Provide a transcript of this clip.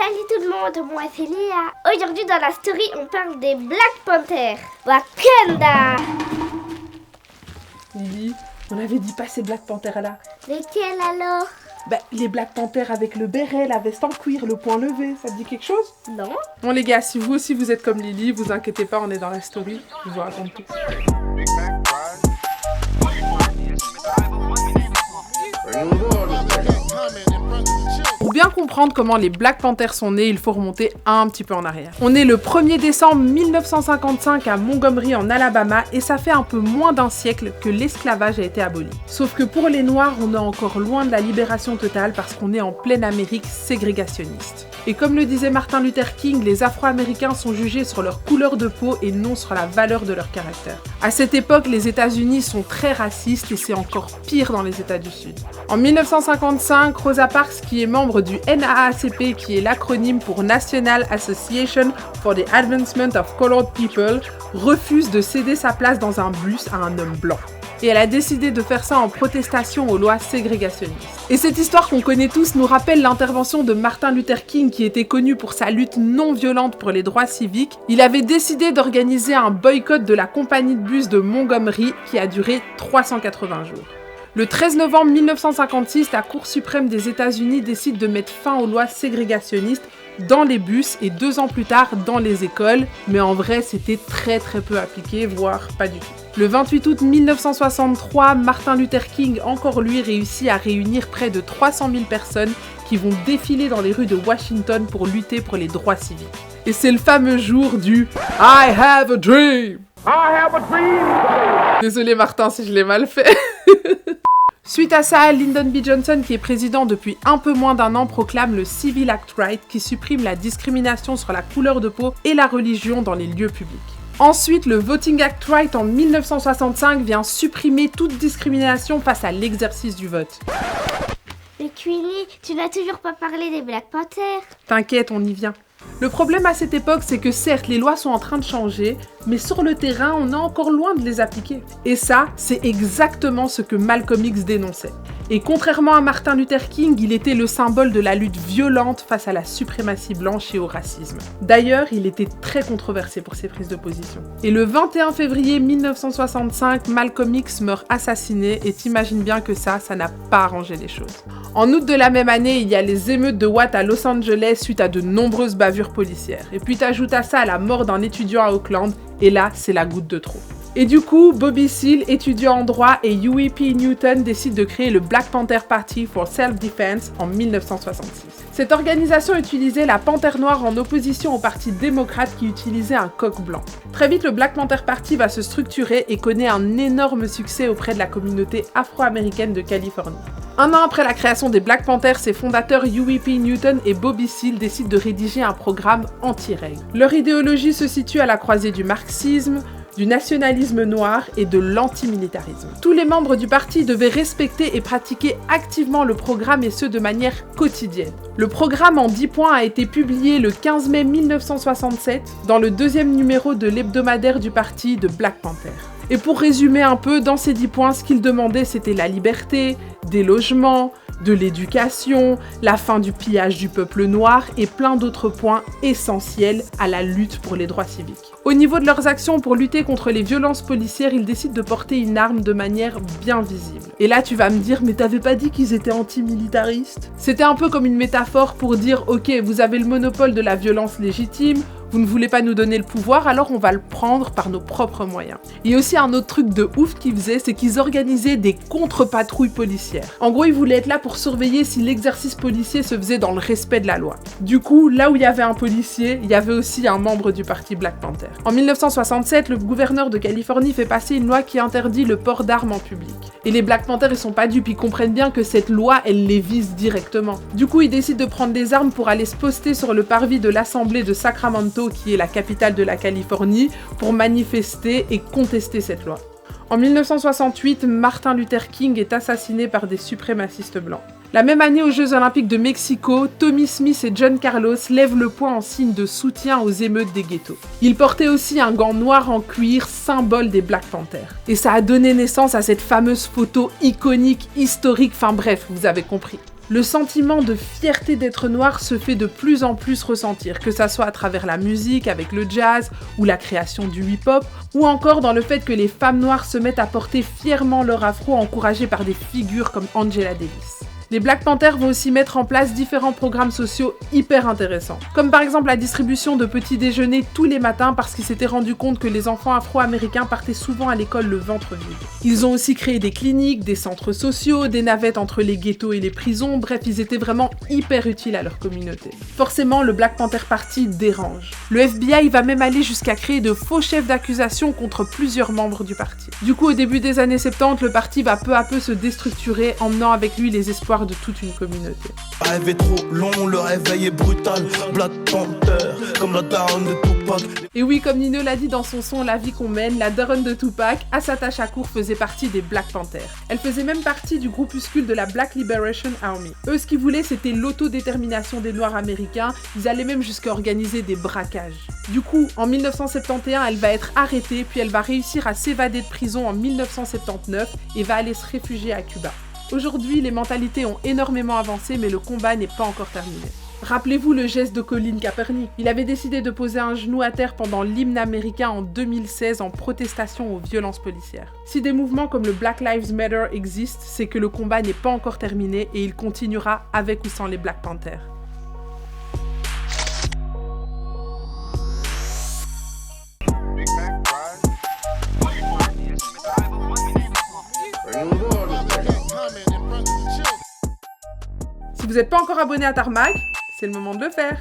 Salut tout le monde, moi c'est Léa. Aujourd'hui dans la story on parle des Black Panthers. Wakanda. Lily, on avait dit pas ces Black Panthers là. Lesquels alors? Les Black Panthers avec le béret, la veste en cuir, le poing levé, ça te dit quelque chose? Non. Bon les gars, si vous aussi vous êtes comme Lily, vous inquiétez pas, on est dans la story, je vous raconte tout. Pour bien comprendre comment les Black Panthers sont nés, il faut remonter un petit peu en arrière. On est le 1er décembre 1955 à Montgomery en Alabama et ça fait un peu moins d'un siècle que l'esclavage a été aboli. Sauf que pour les Noirs, on est encore loin de la libération totale parce qu'on est en pleine Amérique ségrégationniste. Et comme le disait Martin Luther King, les Afro-Américains sont jugés sur leur couleur de peau et non sur la valeur de leur caractère. À cette époque, les États-Unis sont très racistes et c'est encore pire dans les États du Sud. En 1955, Rosa Parks, qui est membre du NAACP, qui est l'acronyme pour National Association for the Advancement of Colored People, refuse de céder sa place dans un bus à un homme blanc. Et elle a décidé de faire ça en protestation aux lois ségrégationnistes. Et cette histoire qu'on connaît tous nous rappelle l'intervention de Martin Luther King qui était connu pour sa lutte non violente pour les droits civiques. Il avait décidé d'organiser un boycott de la compagnie de bus de Montgomery qui a duré 380 jours. Le 13 novembre 1956, la Cour suprême des États-Unis décide de mettre fin aux lois ségrégationnistes dans les bus et 2 ans plus tard dans les écoles, mais en vrai c'était très peu appliqué, voire pas du tout. Le 28 août 1963, Martin Luther King, encore lui, réussit à réunir près de 300 000 personnes qui vont défiler dans les rues de Washington pour lutter pour les droits civiques. Et c'est le fameux jour du « I have a dream ». I have a dream. Désolé Martin si je l'ai mal fait. Suite à ça, Lyndon B. Johnson, qui est président depuis un peu moins d'1 an, proclame le Civil Act Right qui supprime la discrimination sur la couleur de peau et la religion dans les lieux publics. Ensuite, le Voting Act Right en 1965 vient supprimer toute discrimination face à l'exercice du vote. Mais Queenie, tu n'as toujours pas parlé des Black Panthers. T'inquiète, on y vient. Le problème à cette époque, c'est que certes, les lois sont en train de changer, mais sur le terrain, on est encore loin de les appliquer. Et ça, c'est exactement ce que Malcolm X dénonçait. Et contrairement à Martin Luther King, il était le symbole de la lutte violente face à la suprématie blanche et au racisme. D'ailleurs, il était très controversé pour ses prises de position. Et le 21 février 1965, Malcolm X meurt assassiné, et t'imagines bien que ça n'a pas arrangé les choses. En août de la même année, il y a les émeutes de Watt à Los Angeles suite à de nombreuses bavures policières. Et puis t'ajoutes à ça la mort d'un étudiant à Oakland, et là, c'est la goutte de trop. Et du coup, Bobby Seale, étudiant en droit, et Huey P. Newton décident de créer le Black Panther Party for Self-Defense en 1966. Cette organisation utilisait la panthère noire en opposition au parti démocrate qui utilisait un coq blanc. Très vite, le Black Panther Party va se structurer et connaît un énorme succès auprès de la communauté afro-américaine de Californie. 1 an après la création des Black Panthers, ses fondateurs Huey P. Newton et Bobby Seale décident de rédiger un programme anti-règles. Leur idéologie se situe à la croisée du marxisme, du nationalisme noir et de l'antimilitarisme. Tous les membres du parti devaient respecter et pratiquer activement le programme et ce de manière quotidienne. Le programme en 10 points a été publié le 15 mai 1967 dans le 2e numéro de l'hebdomadaire du parti de Black Panther. Et pour résumer un peu, dans ces 10 points, ce qu'ils demandaient, c'était la liberté, des logements, de l'éducation, la fin du pillage du peuple noir et plein d'autres points essentiels à la lutte pour les droits civiques. Au niveau de leurs actions pour lutter contre les violences policières, ils décident de porter une arme de manière bien visible. Et là, tu vas me dire, mais t'avais pas dit qu'ils étaient antimilitaristes? C'était un peu comme une métaphore pour dire, ok, vous avez le monopole de la violence légitime, vous ne voulez pas nous donner le pouvoir, alors on va le prendre par nos propres moyens. Et aussi un autre truc de ouf qu'ils faisaient, c'est qu'ils organisaient des contre-patrouilles policières. En gros, ils voulaient être là pour surveiller si l'exercice policier se faisait dans le respect de la loi. Du coup, là où il y avait un policier, il y avait aussi un membre du parti Black Panther. En 1967, le gouverneur de Californie fait passer une loi qui interdit le port d'armes en public. Et les Black Panthers, ils sont pas dupes, ils comprennent bien que cette loi, elle les vise directement. Du coup, ils décident de prendre des armes pour aller se poster sur le parvis de l'Assemblée de Sacramento, qui est la capitale de la Californie, pour manifester et contester cette loi. En 1968, Martin Luther King est assassiné par des suprémacistes blancs. La même année aux Jeux Olympiques de Mexico, Tommy Smith et John Carlos lèvent le poing en signe de soutien aux émeutes des ghettos. Ils portaient aussi un gant noir en cuir, symbole des Black Panthers. Et ça a donné naissance à cette fameuse photo iconique, historique, enfin bref, vous avez compris. Le sentiment de fierté d'être noir se fait de plus en plus ressentir, que ça soit à travers la musique, avec le jazz, ou la création du hip-hop, ou encore dans le fait que les femmes noires se mettent à porter fièrement leur afro, encouragées par des figures comme Angela Davis. Les Black Panthers vont aussi mettre en place différents programmes sociaux hyper intéressants, comme par exemple la distribution de petits déjeuners tous les matins parce qu'ils s'étaient rendus compte que les enfants afro-américains partaient souvent à l'école le ventre vide. Ils ont aussi créé des cliniques, des centres sociaux, des navettes entre les ghettos et les prisons, bref, ils étaient vraiment hyper utiles à leur communauté. Forcément, le Black Panther Party dérange. Le FBI va même aller jusqu'à créer de faux chefs d'accusation contre plusieurs membres du parti. Du coup, au début des années 70, le parti va peu à peu se déstructurer, emmenant avec lui les espoirs de toute une communauté. Rêve est trop long, le réveil est brutal. Black Panther, comme la daronne de Tupac. Et oui, comme Nino l'a dit dans son son La vie qu'on mène, la daronne de Tupac, Assata Shakur, faisait partie des Black Panthers. Elle faisait même partie du groupuscule de la Black Liberation Army. Eux, ce qu'ils voulaient, c'était l'autodétermination des Noirs américains. Ils allaient même jusqu'à organiser des braquages. Du coup, en 1971, elle va être arrêtée, puis elle va réussir à s'évader de prison en 1979 et va aller se réfugier à Cuba. Aujourd'hui, les mentalités ont énormément avancé, mais le combat n'est pas encore terminé. Rappelez-vous le geste de Colin Kaepernick. Il avait décidé de poser un genou à terre pendant l'hymne américain en 2016 en protestation aux violences policières. Si des mouvements comme le Black Lives Matter existent, c'est que le combat n'est pas encore terminé et il continuera avec ou sans les Black Panthers. Si vous n'êtes pas encore abonné à Tarmac, c'est le moment de le faire.